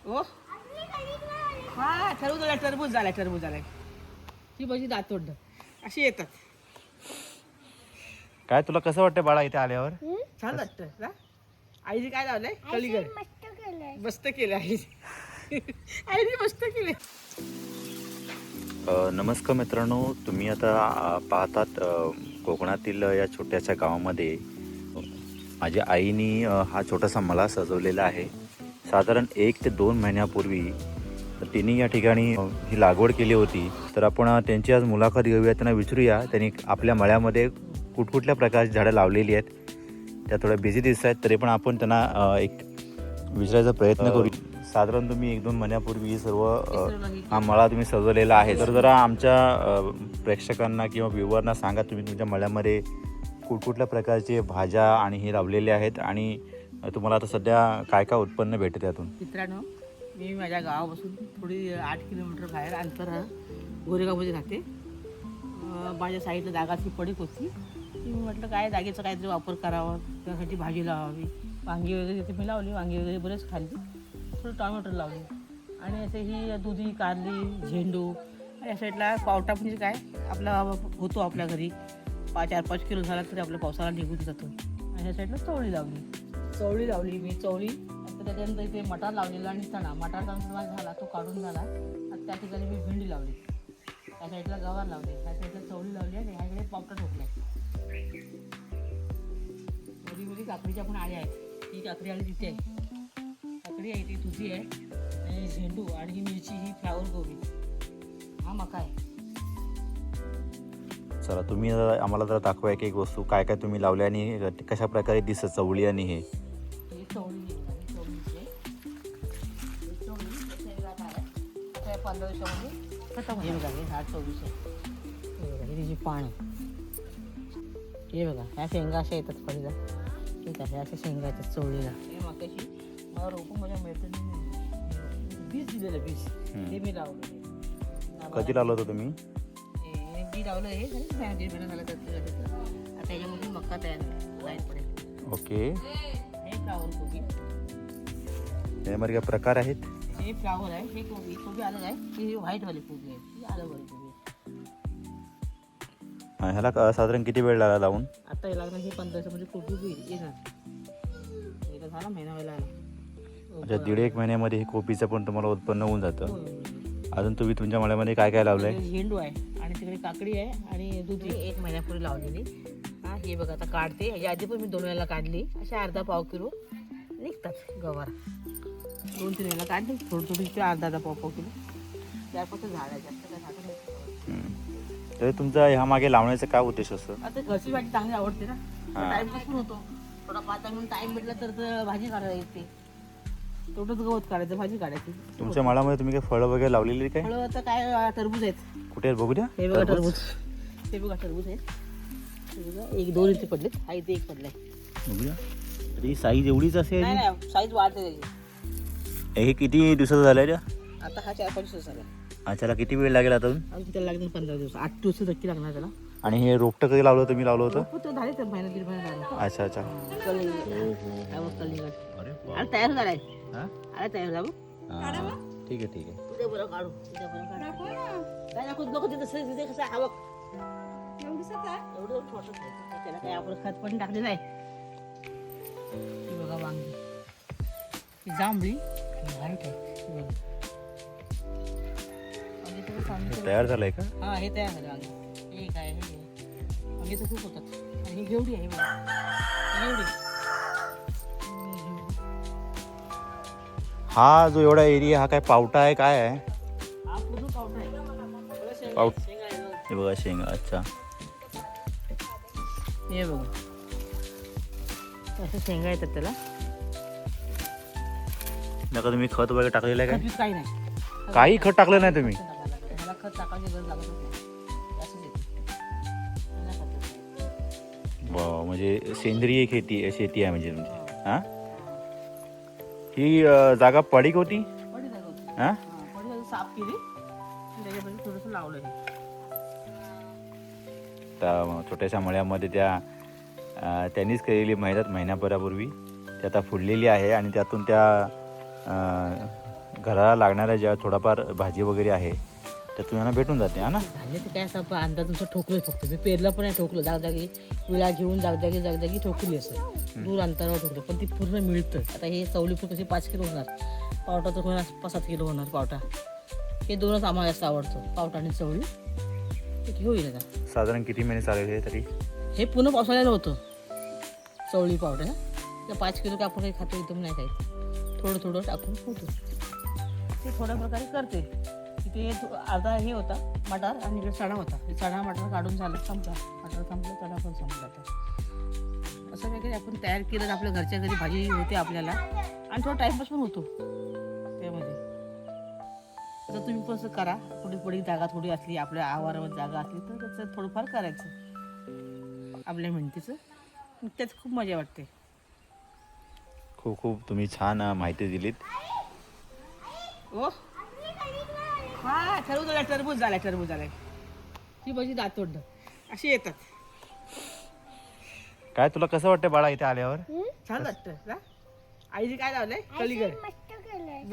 ओ हा टरबूज झालाय ती भाजी दातोड अशी येतात. काय तुला कसं वाटतं बाळा इथे आल्यावर? छान वाटतं ना. आईने काय लावलंय? कलिंगड मस्त केलं आईने मस्त केले. नमस्कार मित्रांनो, तुम्ही आता पाहतात कोकणातील या छोट्याशा गावामध्ये माझ्या आईनी हा छोटासा मळा सजवलेला आहे. साधारण 1 ते 2 महिन्यापूर्वी तिने या ठिकाणी ही लागवड केली होती. तर आपण त्यांची आज मुलाखत घेऊया, त्यांना विचारूया त्यांनी आपल्या मळ्यामध्ये कुठकुठल्या प्रकारची झाडं लावलेली आहेत. त्या थोड्या बिझी दिसत आहेत, तरी पण आपण त्यांना एक विचारायचा प्रयत्न करू. साधारण तुम्ही 1-2 महिन्यापूर्वी सर्व हा मळा तुम्ही सजवलेला आहे. तर जरा आमच्या प्रेक्षकांना किंवा व्ह्यूअरना सांगा, तुम्ही तुमच्या मळ्यामध्ये कुठकुठल्या प्रकारचे भाज्या आणि हे लावलेले आहेत आणि तुम्हाला आता सध्या काय काय उत्पन्न भेटते त्यातून? मित्रांनो, मी माझ्या गावापासून थोडी 8 किलोमीटर बाहेर अंतर गोरेगावमध्ये राहते. माझ्या साईडला जागाची पडीक होती. ती मी म्हटलं काय जागेचा काहीतरी वापर करावा, त्यासाठी भाजी लावावी. वांगी वगैरे तिथे मी लावली, वांगी वगैरे बरेच खाल्ली. थोडं टॉमॅटो लावली आणि असे ही दुधी, कारली, झेंडू. या साईडला पावटा म्हणजे काय आपला होतो आपल्या घरी 4-5 किलो झाला तरी आपल्या पावसाला निघून जातो. आणि या साईडला चवळी लावली मी. आता त्याच्यानंतर इथे मटार लावलेला आणि मटार झाला, तो काढून झाला. आता त्या ठिकाणी मी भेंडी लावली, त्या साईडला गवार लावले, त्या साईडला चवळी लावली आणि ह्याकडे पावटा ठोकलाय. मध्ये काकडीच्या पण आळ्या आहेत. ही काकडी आळी तिथे आहे, काकडी आहे, ती तुझी आहे आणि झेंडू आणि ही मिरची, ही फ्लावर गोबी, हा मका आहे. चला तुम्ही आम्हाला जरा दाखवा एक वस्तू काय काय तुम्ही लावले आणि कशा प्रकारे दिसत चवळी आणि हे. चवळी 15 दिवसामध्ये खतम. हे बघा, हे झाड 24 आहे. हे बघा, ही तिची पानं. हे बघा, ह्या शेंगा अशा येतात फळीला. ठीक आहे, अशा शेंगा येतात चवळीला. हे मकाशी मला रोपं माझ्या मैत्रिणीने बीज दिलेलं, बीज ते मी लावलं. कधी लावलं होतं तुम्ही? हे बी लावलं, हे झालं 1.5 महिना झाला. आता त्याच्यामध्ये मक्का तयार लाईट पडेल. ओके. हे फ्लावर कोबी, त्यामध्ये काय प्रकार आहेत? हे फ्लावर आहे, हे कोबी अलग आहे, ही व्हाईटवाली कोबी आहे, ही अलगवाली कोबी आहे. ह्याला साधारण किती वेळ लागला लावून? आता हे लागणार, हे 15 दिवसामध्ये कोबी होईल येणार. हे झाला महिना व्हायला आला. अच्छा, 1.5 महिन्यामध्ये हे कोबीचं पण तुम्हाला उत्पन्न होऊन जातं. अजून तुम्ही तुमच्या मळ्यामध्ये काय काय लावलंय? झेंडू आहे आणि तिकडे काकडी आहे आणि दुधी 1 महिन्यापूर्वी लावलेली. हा, हे बघा आता काढते. याच्या आधी पण मी 2 वेळेला काढली. अशा अर्धा-पाव किलो निघतात गवार. 2-3 वेळेला काढली, थोडी ते अर्धा पाव किलो. 4-5 झाड आहे, जास्त काय झाड नाही. तर तुमचा ह्या मागे लावण्याचा काय उद्देश असतो? आता घरची भाजी चांगली आवडते ना, टाइमपास पण होतो. थोडा 5 मिनिट टाइम भेटला तर भाजी काढायला येते. तेवढंच गवत काढायचं, भाजी काढायची. तुमच्या मळामध्ये तुम्ही काय फळं वगैरे लावलेली काय? फळं आता काय टरबूज आहेत. कुठे आहेत बघू द्या. हे बघा टरबूज, हे बघा टरबूज आहे. हे बघा 1-2 इथे पडलेत, हा इथे 1 पडलाय. बघू द्या. ही साईज एवढीच असेल? नाही, साईज वाढते. हे किती दिवसाचं झालंय? आता हा 4-5 दिवस झाला. अच्छा, किती वेळ लागेल आता? अजून त्याला लागणार 15 दिवस, 8 दिवस नक्की लागणार त्याला. आणि हे रोपटं कधी लावलं तुम्ही? लावलं होतं? तो झाले तर महिना 1.5 महिना झाला. अच्छा अच्छा. अरे तयार झालाय, अरे तयार झालं. ठीक आहे ठीक आहे. तुझ्या बरं काढू, तुझ्या बरं काढू. काय दाखवत बघ तिथे कसं हवं एवढं छोटं. त्याला काय आपण खत पण टाकलेलं आहे. ही बघा वांगी, ही जांभळी व्हाईट आहे. तयार झालंय का? हा, हे तयार झालं वांगी. हे काय वांगी तर खूप होतात. आणि ही घेवडी आहे बघा, घेवडी. हा जो एवढा एरिया, हा काय पावटा आहे काय आहे? हा पूर्ण पावटा आहे. पावट. शेंगा आहे बघा. हे बघा शेंगा. अच्छा, हे बघा असं शेंगा येतात त्याला. नका तुम्ही खत वगैरे टाकलेलं आहे खत काही नाही, काही खत टाकलं नाही तुम्ही? ह्याला खत टाकायची गरज लागत नाही, असंच येते. म्हणजे सेंद्रिय शेती आहे म्हणजे तुमची. हा, ही जागा पडीक होती? पडी जागा होती. हा, पडी जागा साफ केली, त्याच्यामध्ये थोडंसं लावलं हे. त्या छोट्याशा मळ्यामध्ये त्यांनीच केलेली महिन्याभरापूर्वी ती आता फुललेली आहे आणि त्यातून त्या घराला लागणाऱ्या ज्या थोडाफार भाजी वगैरे आहे त्या तुम्हाला भेटून जाते हा ना. झाले ते काय असं आपण अंदाज तुमचं ठोकलं फक्त मी पेरलं पण नाही ठोकलं जागजागी विळा घेऊन जागजागी ठोकली असं दूर अंतरावर ठोकलं पण ती पूर्ण मिळतं. आता हे चवळीपूर कशी 5 किलो होणार पावटा तर होणार 5-7 किलो होणार पावटा. हे दोनच आम्हाला जास्त आवडतं पावटा आणि चवळी ते होईल आता. साधारण किती महिने चालेल हे तरी? हे पुन्हा पावसाळ्याला होतं चवळी पावडर ना त्या 5 किलो का आपण काही खातो एकदम नाही काही थोडं थोडं टाकून होतं ते थोड्या प्रकारे करते. तिथे अर्धा हे होता मटार आणि इकडे चणा होता चणा मटार काढून झालं संपला मटार संपलं चणा पण संपला. तर असं वगैरे आपण तयार केलं तर आपल्या घरच्या घरी भाजी होते आपल्याला आणि थोडा टाईमपास पण होतो त्यामध्ये. जर तुम्ही पण असं करा थोडी जागा थोडी असली आपल्या आवारामध्ये जागा असली तर त्याचं थोडंफार करायचं आपल्या मेहनतीचं त्यात खूप मजा वाटते. खूप खूप तुम्ही छान माहिती दिलीत. ओ हा टरबूज झालाय ही भाजी दातोड अशी येतात. काय तुला कसं वाटतं बाळा इथे आल्यावर? छान वाटतं ना. आईने काय लावलंय कलिगड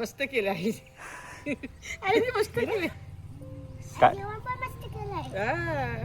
मस्त केलं आईने मस्त केलं. काय मस्त केलंय. हा.